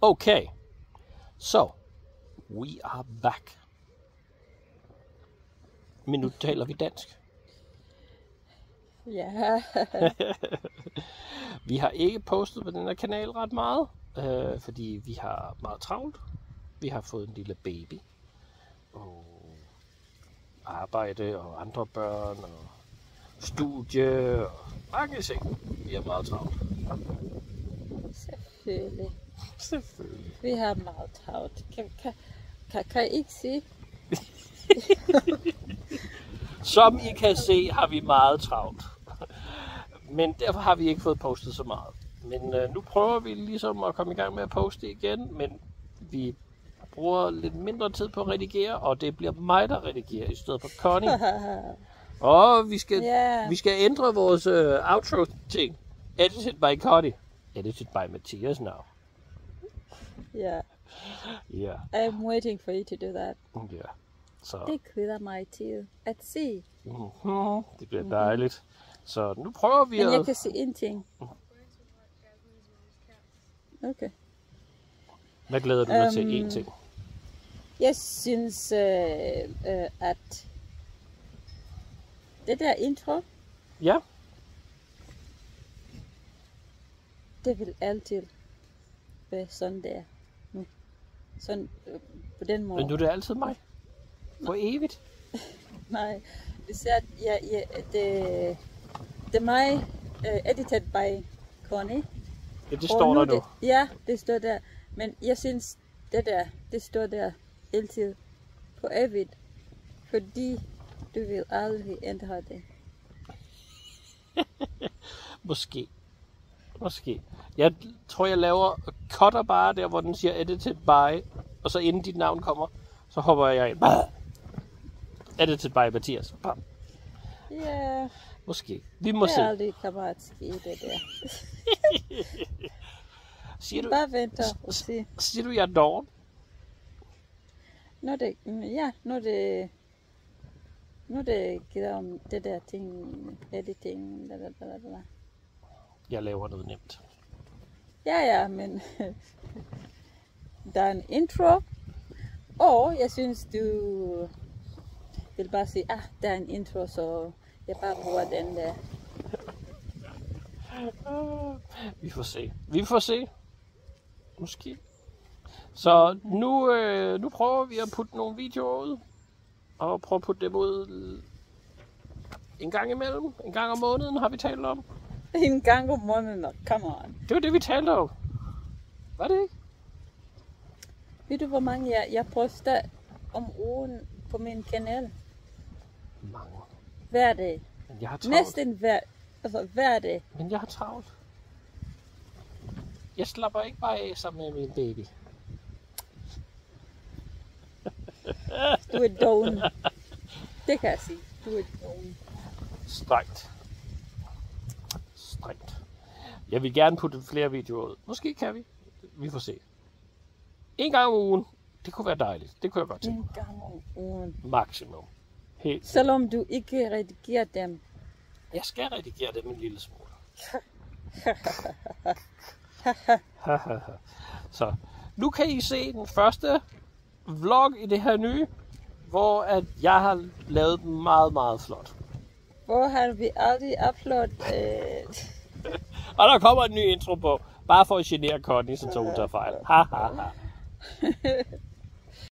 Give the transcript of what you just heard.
Okay, so we are back. Men nu taler vi dansk. Ja. Vi har ikke postet på den her kanal ret meget, fordi vi har meget travlt. Vi har fået en lille baby, og arbejde og andre børn og studie og mange ting. Vi er meget travlt. Selvfølgelig. Vi har meget travlt. Kan I ikke se? Som I kan se, har vi meget travlt. Men derfor har vi ikke fået postet så meget. Men nu prøver vi ligesom at komme i gang med at poste igen, men vi bruger lidt mindre tid på at redigere, og det bliver mig, der redigerer i stedet for Connie. Og vi skal ændre vores outro-ting. Edited by Connie. Edited by Mathias now. Yeah. Yeah. I'm waiting for you to do that. Yeah. Så. Det glider mig til at se. Det bliver dejligt. Så nu prøver vi Men jeg kan se en ting. Okay. Hvad glæder du dig til en ting? Jeg synes, at det der intro, Ja. det vil altid være sådan der nu. Sådan på den måde. Men nu er det altid mig. For evigt. Nej, det er mig, edited by Connie. Ja, det står der nu. Ja, det står der. Men jeg synes, det står der altid på evigt. Fordi du vil aldrig ændre det. Måske. Jeg tror, jeg laver cutter bare der, hvor den siger edited by. Og så inden dit navn kommer, så hopper jeg ind. Edited by Mathias. Bam. Ja. Måske. Vi må se. Det er aldrig kommer at ske det der. Bare venter og se. Siger du, jeg er doven? Når det gider om det der ting, editing, blablabla. Jeg laver noget nemt. Ja, men der er en intro, og jeg synes, du vil bare sige, der er en intro, så jeg bare bruger den der. Vi får se. Måske. Så nu prøver vi at putte nogle videoer ud. Og prøve at putte dem ud en gang imellem. En gang om måneden har vi talt om. En gang om måneden, come on. Det var det, vi talte om. Var det ikke? Ved du, hvor mange jeg poster om ugen på min kanal? Mange. Hver dag. Men jeg har travlt. Næsten hver dag. Men jeg har travlt. Jeg slapper ikke bare af sammen med min baby. Du er doven. Det kan jeg sige. Du er doven. Strengt. Jeg vil gerne putte flere videoer ud. Måske kan vi. Vi får se. En gang om ugen. Det kunne være dejligt. Det kunne jeg godt tænke. En gang om ugen. Maksimum. Helt. Selvom du ikke redigerer dem. Jeg skal redigere dem en lille smule. Så nu kan I se den første vlog i det her nye, hvor at jeg har lavet den meget, meget flot. Hvor har vi aldrig uploadet? Og der kommer en ny intro på, bare for at genere Connie, så hun tager fejl.